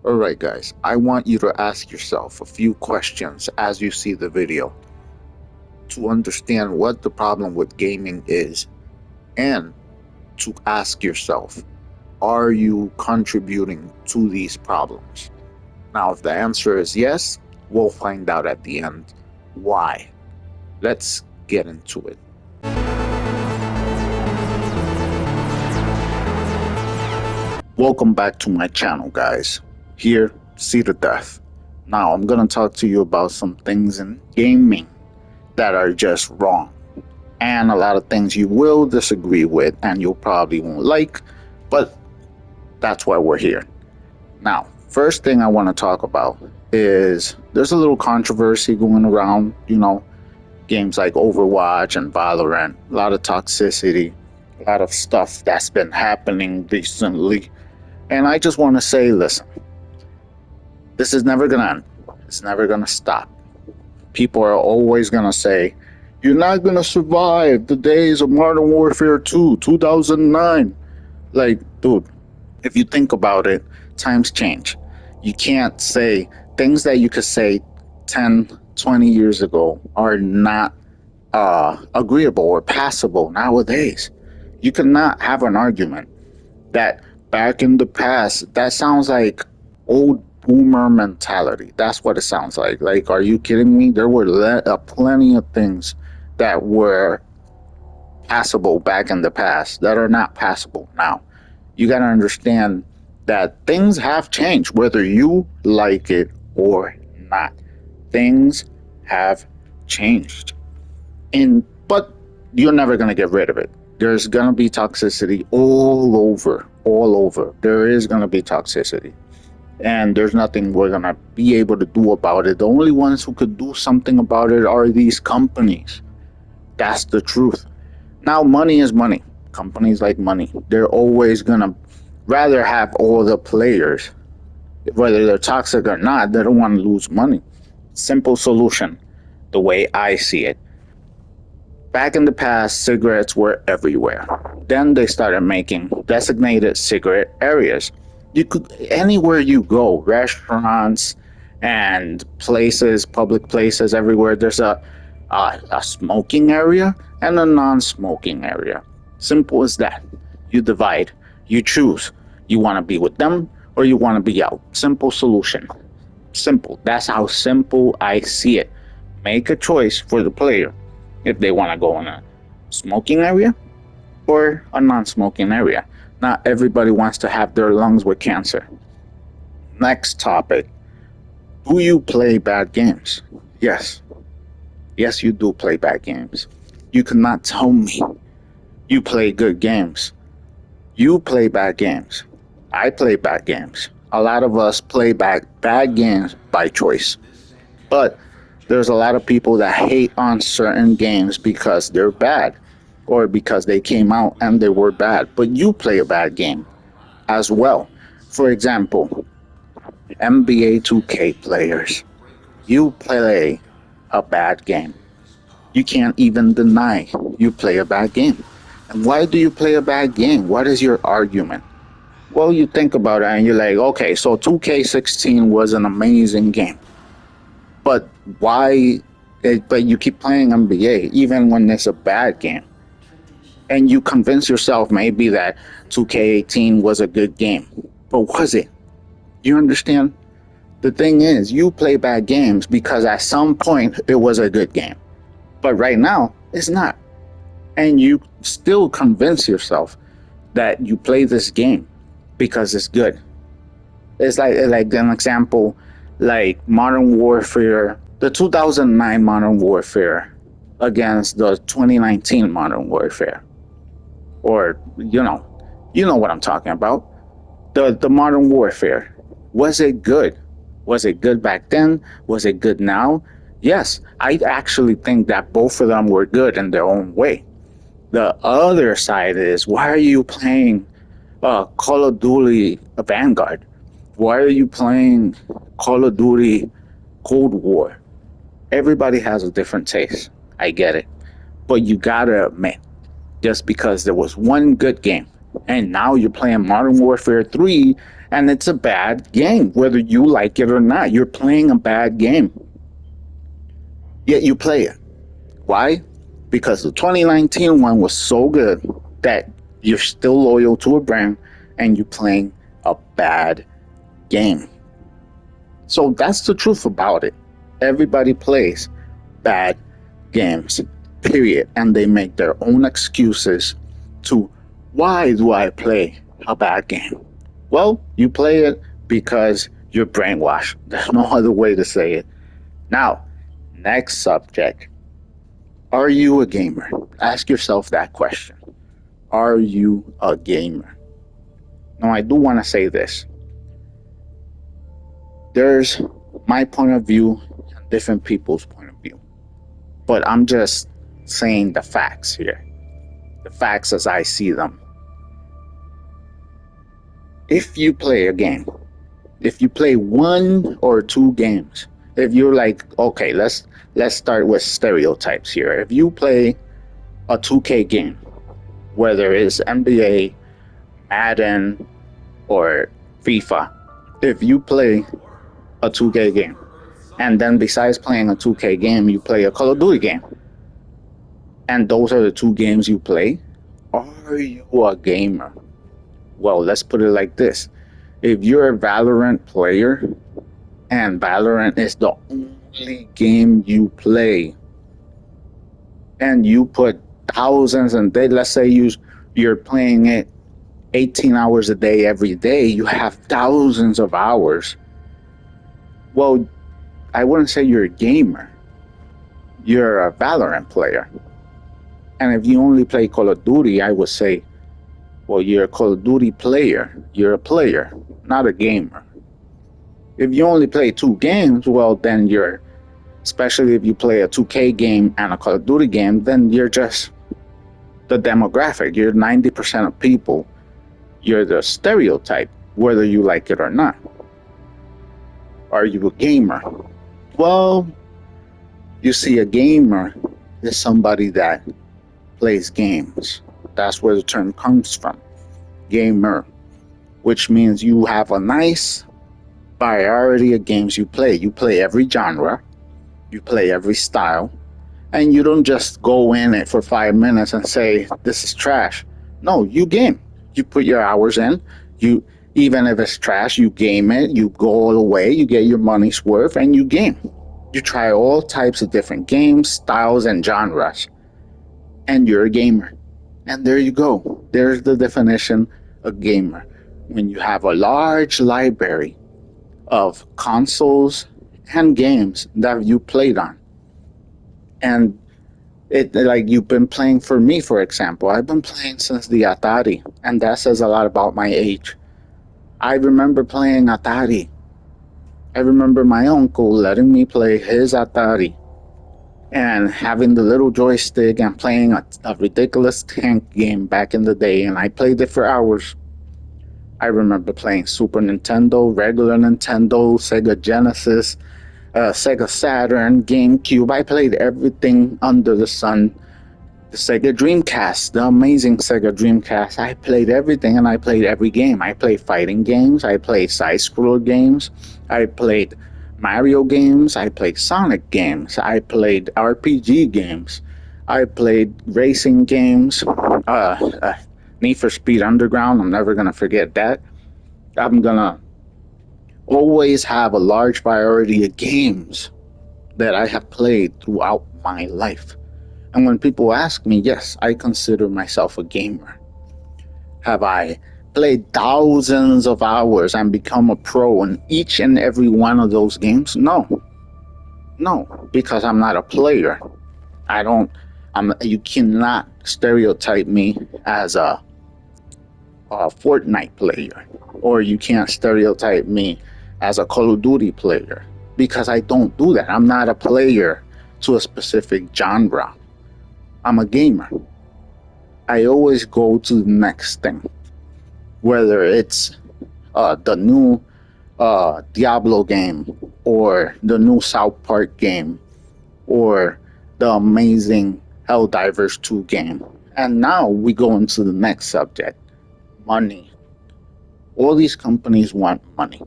Alright guys, I want you to ask yourself a few questions as you see the video to understand what the problem with gaming is and to ask yourself, are you contributing to these problems? Now, if the answer is yes, we'll find out at the end why. Let's get into it. Welcome back to my channel, guys. Here, See to Death. Now, I'm gonna talk to you about some things in gaming that are just wrong, and a lot of things you will disagree with and you'll probably won't like, but that's why we're here. Now, first thing I want to talk about is there's a little controversy going around, games like Overwatch and Valorant, a lot of toxicity, a lot of stuff that's been happening recently. And I just want to say, listen, this is never going to end. It's never going to stop. People are always going to say, you're not going to survive the days of Modern Warfare 2, 2009. Like, dude, if you think about it, times change. You can't say things that you could say 10, 20 years ago are not agreeable or passable nowadays. You cannot have an argument that back in the past, that sounds like old boomer mentality. That's what it sounds like. Like, are you kidding me? There were plenty of things that were passable back in the past that are not passable now. You got to understand that things have changed, whether you like it or not. Things have changed. But you're never going to get rid of it. There's going to be toxicity all over. There is going to be toxicity. And there's nothing we're going to be able to do about it. The only ones who could do something about it are these companies. That's the truth. Now, money is money. Companies like money. They're always going to rather have all the players, whether they're toxic or not. They don't want to lose money. Simple solution, the way I see it. Back in the past, cigarettes were everywhere. Then they started making designated cigarette areas. You could, anywhere you go, restaurants and places, public places, everywhere, there's a smoking area and a non-smoking area. Simple as that. You divide. You choose. You want to be with them or you want to be out. Simple solution. Simple. That's how simple I see it. Make a choice for the player if they want to go in a smoking area or a non-smoking area. Not everybody wants to have their lungs with cancer. Next topic. Do you play bad games? Yes. Yes, you do play bad games. You cannot tell me you play good games. You play bad games. I play bad games. A lot of us play bad games by choice. But there's a lot of people that hate on certain games because they're bad or because they came out and they were bad. But you play a bad game as well. For example, NBA 2K players. You play a bad game. You can't even deny you play a bad game. And why do you play a bad game? What is your argument? Well, you think about it and you're like, okay, so 2K16 was an amazing game. But why? But you keep playing NBA even when it's a bad game. And you convince yourself maybe that 2K18 was a good game. But was it? You understand? The thing is, you play bad games because at some point it was a good game. But right now, it's not. And you still convince yourself that you play this game because it's good. It's like an example, like Modern Warfare, the 2009 Modern Warfare against the 2019 Modern Warfare. Or, you know what I'm talking about. The Modern Warfare. Was it good? Was it good back then? Was it good now? Yes, I actually think that both of them were good in their own way. The other side is, why are you playing Call of Duty Vanguard? Why are you playing Call of Duty Cold War? Everybody has a different taste. I get it. But you gotta admit, just because there was one good game and now you're playing Modern Warfare 3 And it's a bad game, whether you like it or not. You're playing a bad game, yet you play it. Why? Because the 2019 one was so good that you're still loyal to a brand and you're playing a bad game. So that's the truth about it. Everybody plays bad games, period. And they make their own excuses to why do I play a bad game? Well, you play it because you're brainwashed. There's no other way to say it. Now, next subject. Are you a gamer? Ask yourself that question. Are you a gamer? Now, I do want to say this. There's my point of view and different people's point of view. But I'm just saying the facts here, the facts as I see them. If you play a game, if you play one or two games, if you're like, okay, let's start with stereotypes here. If you play a 2K game, whether it's NBA, Madden, or FIFA, if you play a 2K game, and then besides playing a 2K game, you play a Call of Duty game, and those are the two games you play, are you a gamer? Well, let's put it like this. If you're a Valorant player and Valorant is the only game you play, and you put thousands and they let's say you're playing it 18 hours a day every day, you have thousands of hours. Well, I wouldn't say you're a gamer. You're a Valorant player. And if you only play Call of Duty, I would say, well, you're a Call of Duty player. You're a player, not a gamer. If you only play two games, well, then you're, especially if you play a 2K game and a Call of Duty game, then you're just the demographic. You're 90% of people. You're the stereotype, whether you like it or not. Are you a gamer? Well, you see, a gamer is somebody that plays games. That's where the term comes from, gamer, which means you have a nice variety of games you play. You play every genre, you play every style, and you don't just go in it for 5 minutes and say, this is trash. No, you game. You put your hours in. You, even if it's trash, you game it, you go all the way, you get your money's worth, and you game. You try all types of different games, styles, and genres, and you're a gamer. And there you go. There's the definition of gamer. When you have a large library of consoles and games that you played on. And it like you've been playing, for me, for example, I've been playing since the Atari, and that says a lot about my age. I remember playing Atari. I remember my uncle letting me play his Atari and having the little joystick and playing a ridiculous tank game back in the day, and I played it for hours. I remember playing Super Nintendo, regular Nintendo, Sega Genesis, Sega Saturn, GameCube. I played everything under the sun. The Sega Dreamcast, the amazing Sega Dreamcast. I played everything and I played every game. I played fighting games. I played side-scroller games. I played Mario games. I played Sonic games. I played RPG games. I played racing games. Need for Speed Underground. I'm never going to forget that. I'm going to always have a large variety of games that I have played throughout my life. And when people ask me, yes, I consider myself a gamer. Have I played thousands of hours and become a pro in each and every one of those games? No. No, because I'm not a player. I don't you cannot stereotype me as a Fortnite player, or you can't stereotype me as a Call of Duty player, because I don't do that. I'm not a player to a specific genre. I'm a gamer. I always go to the next thing, whether it's the new Diablo game, or the new South Park game, or the amazing Helldivers 2 game. And now we go into the next subject, money. All these companies want money.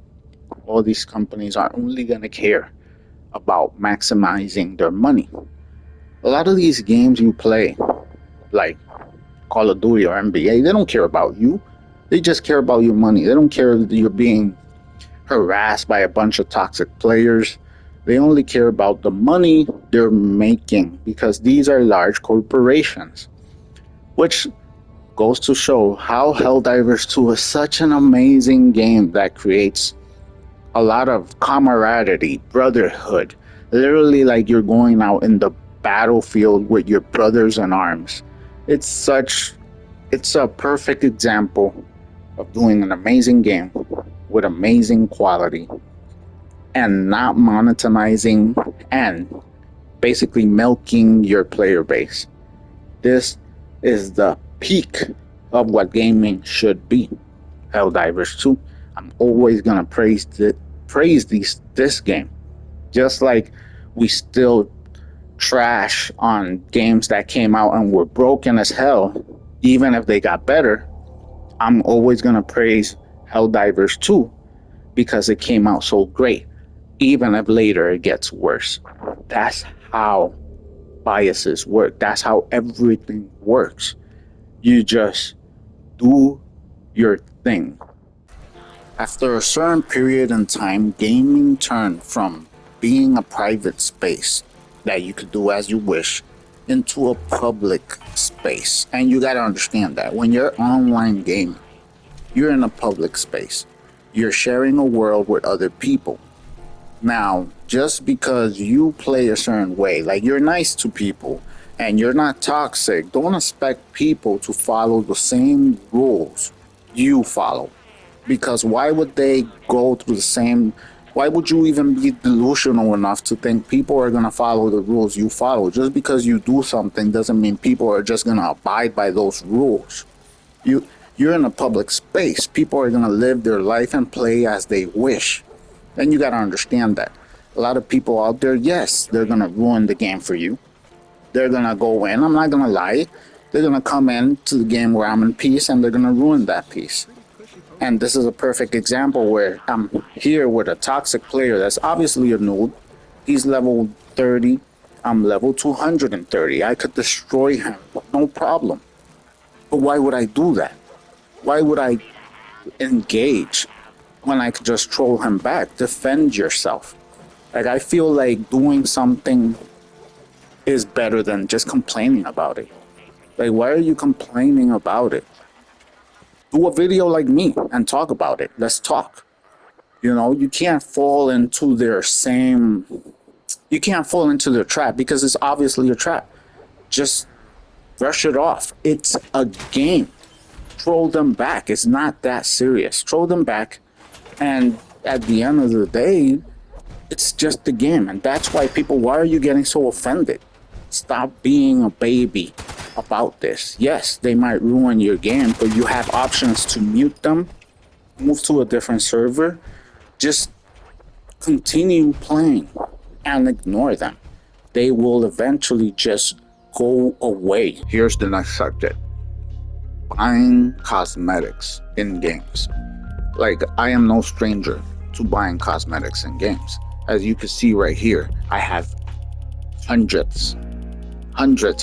All these companies are only going to care about maximizing their money. A lot of these games you play, like Call of Duty or NBA, they don't care about you. They just care about your money. They don't care that you're being harassed by a bunch of toxic players. They only care about the money they're making because these are large corporations, which goes to show how Helldivers 2 is such an amazing game that creates a lot of camaraderie, brotherhood. Literally, like you're going out in the battlefield with your brothers in arms. It's such, it's a perfect example of doing an amazing game with amazing quality and not monetizing and basically milking your player base. This is the peak of what gaming should be. Helldivers 2. I'm always gonna praise this game. Just like we still trash on games that came out and were broken as hell, even if they got better, I'm always gonna praise Helldivers 2 because it came out so great, even if later it gets worse. That's how biases work. That's how everything works. You just do your thing. After a certain period in time, gaming turned from being a private space that you could do as you wish into a public space. And you gotta understand that when you're online gaming, you're in a public space. You're sharing a world with other people. Now, just because you play a certain way, like you're nice to people and you're not toxic, don't expect people to follow the same rules you follow. Because why would they go through the same? Why would you even be delusional enough to think people are going to follow the rules you follow? Just because you do something doesn't mean people are just going to abide by those rules. You're in a public space. People are going to live their life and play as they wish. And you got to understand that. A lot of people out there, yes, they're going to ruin the game for you. They're going to go in. I'm not going to lie. They're going to come into the game where I'm in peace and they're going to ruin that peace. And this is a perfect example where I'm here with a toxic player that's obviously a noob. He's level 30. I'm level 230. I could destroy him, no problem. But why would I do that? Why would I engage when I could just troll him back? Defend yourself. Like, I feel like doing something is better than just complaining about it. Like, why are you complaining about it? Do a video like me and talk about it. Let's talk. You know, you can't fall into their trap because it's obviously a trap. Just brush it off. It's a game. Troll them back. It's not that serious. Troll them back. And at the end of the day, it's just a game. And that's why why are you getting so offended? Stop being a baby about this. Yes, they might ruin your game, but you have options to mute them, move to a different server, just continue playing and ignore them. They will eventually just go away. Here's the next subject. Buying cosmetics in games. Like, I am no stranger to buying cosmetics in games. As you can see right here, I have hundreds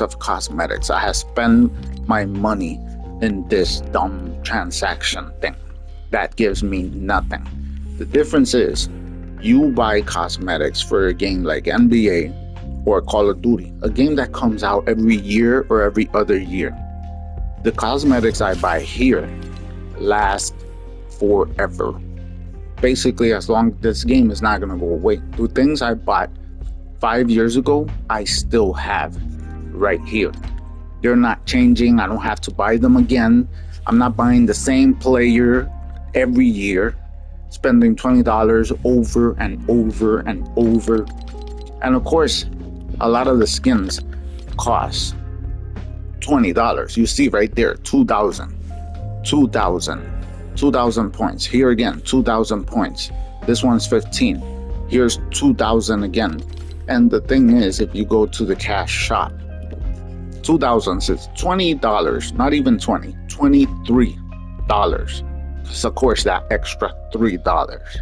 of cosmetics. I have spent my money in this dumb transaction thing that gives me nothing. The difference is you buy cosmetics for a game like NBA or Call of Duty, a game that comes out every year or every other year. The cosmetics I buy here last forever. Basically, as long as this game is not going to go away. The things I bought 5 years ago, I still have right here. They're not changing. I don't have to buy them again. I'm not buying the same player every year, spending $20 over and over and over. And of course, a lot of the skins cost $20. You see right there, 2,000 points. Here again, 2,000 points. This one's 15. Here's 2,000 again. And the thing is, if you go to the cash shop, 2,000 is $20, not even $20, $23 of course, that extra $3.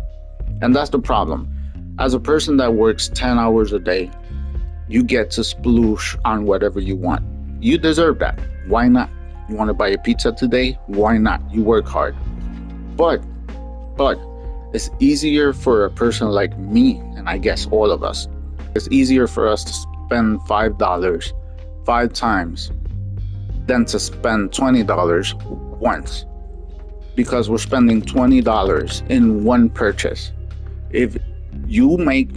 And that's the problem. As a person that works 10 hours a day, you get to sploosh on whatever you want. You deserve that. Why not? You want to buy a pizza today? Why not? You work hard. But it's easier for a person like me, and I guess all of us. It's easier for us to spend $5 5 times than to spend $20 once, because we're spending $20 in one purchase. If you make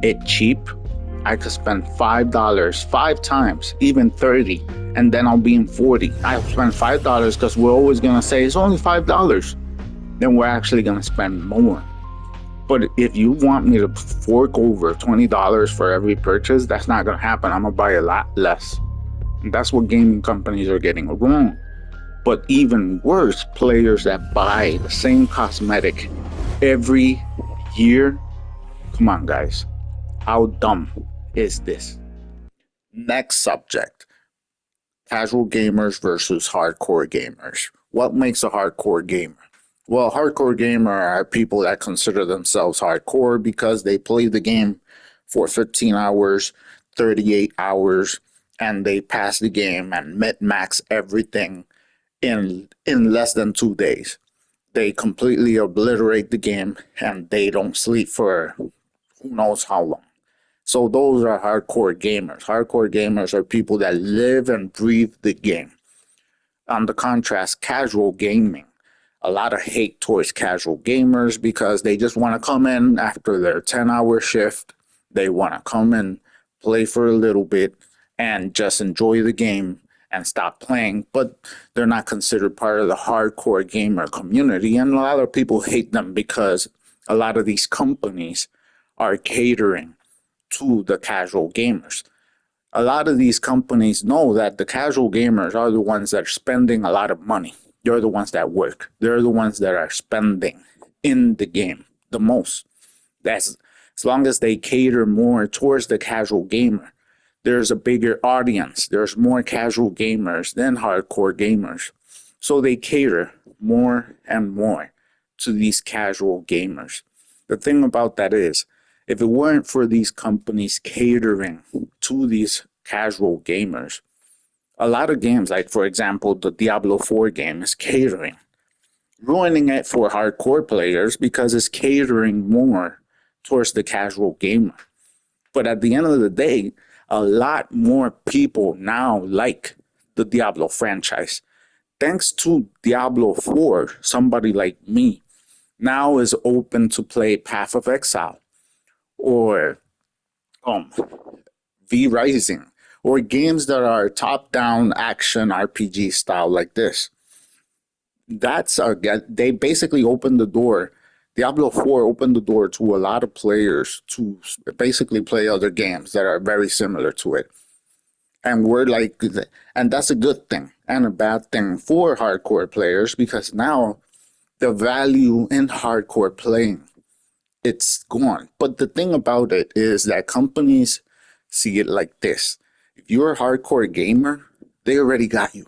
it cheap, I could spend $5 5 times, even 30, and then I'll be in 40. I'll spend $5 because we're always gonna say it's only $5. Then we're actually gonna spend more. But if you want me to fork over $20 for every purchase, that's not gonna happen. I'm gonna buy a lot less. And that's what gaming companies are getting wrong. But even worse, players that buy the same cosmetic every year. Come on, guys. How dumb is this? Next subject. Casual gamers versus hardcore gamers. What makes a hardcore gamer? Well, hardcore gamer are people that consider themselves hardcore because they play the game for 15 hours, 38 hours, and they pass the game and min-max everything in less than 2 days. They completely obliterate the game and they don't sleep for who knows how long. So those are hardcore gamers. Hardcore gamers are people that live and breathe the game. On the contrast, casual gaming. A lot of hate towards casual gamers because they just want to come in after their 10-hour shift. They want to come in, play for a little bit, and just enjoy the game and stop playing. But they're not considered part of the hardcore gamer community. And a lot of people hate them because a lot of these companies are catering to the casual gamers. A lot of these companies know that the casual gamers are the ones that are spending a lot of money. They're the ones that work. They're the ones that are spending in the game the most. That's as long as they cater more towards the casual gamer, there's a bigger audience. There's more casual gamers than hardcore gamers. So they cater more and more to these casual gamers. The thing about that is, if it weren't for these companies catering to these casual gamers, a lot of games, like for example, the Diablo 4 game is catering, ruining it for hardcore players because it's catering more towards the casual gamer. But at the end of the day, a lot more people now like the Diablo franchise. Thanks to Diablo 4, somebody like me now is open to play Path of Exile or V Rising, or games that are top-down action RPG style like this. They basically opened the door. Diablo 4 opened the door to a lot of players to basically play other games that are very similar to it. And and that's a good thing and a bad thing for hardcore players, because now the value in hardcore playing, it's gone. But the thing about it is that companies see it like this. If you're a hardcore gamer, they already got you.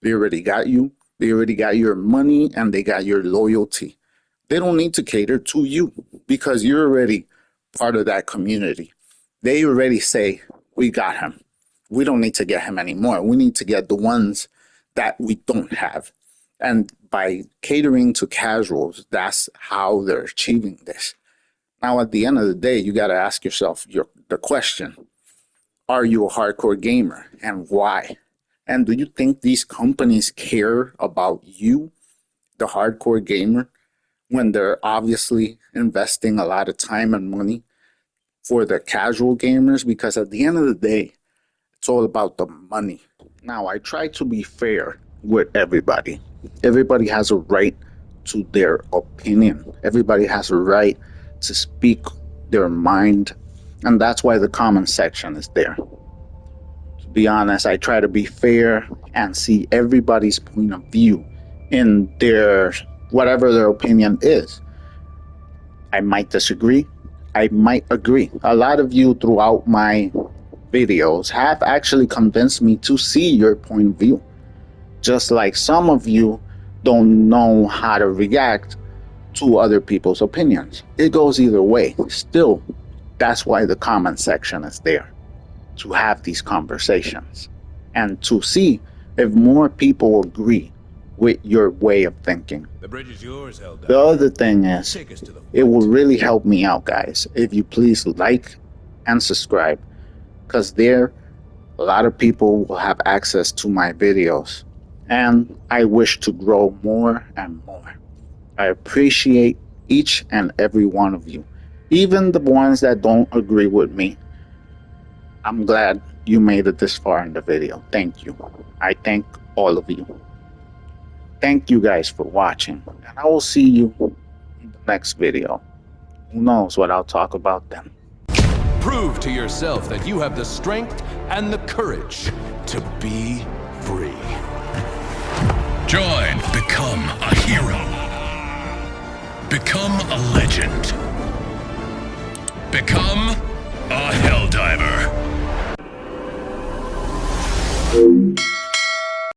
They already got you. They already got your money and they got your loyalty. They don't need to cater to you because you're already part of that community. They already say, we got him. We don't need to get him anymore. We need to get the ones that we don't have. And by catering to casuals, that's how they're achieving this. Now, at the end of the day, you got to ask yourself the question, are you a hardcore gamer and why? And do you think these companies care about you, the hardcore gamer, when they're obviously investing a lot of time and money for the casual gamers? Because at the end of the day, it's all about the money. Now, I try to be fair with everybody. Everybody has a right to their opinion. Everybody has a right to speak their mind. And that's why the comment section is there. To be honest, I try to be fair and see everybody's point of view in their whatever their opinion is. I might disagree. I might agree. A lot of you throughout my videos have actually convinced me to see your point of view. Just like some of you don't know how to react to other people's opinions. It goes either way. Still, that's why the comment section is there, to have these conversations and to see if more people agree with your way of thinking. The bridge is yours, Helldiver. The other thing is, Take us to the it will really help me out, guys, if you please like and subscribe, because there a lot of people will have access to my videos, and I wish to grow more and more. I appreciate each and every one of you, even the ones that don't agree with me. I'm glad you made it this far in the video. Thank you. I thank all of you. Thank you guys for watching, and I will see you in the next video. Who knows what I'll talk about then. Prove to yourself that you have the strength and the courage to be free. Join, become a hero. Become a legend. Become a Helldiver.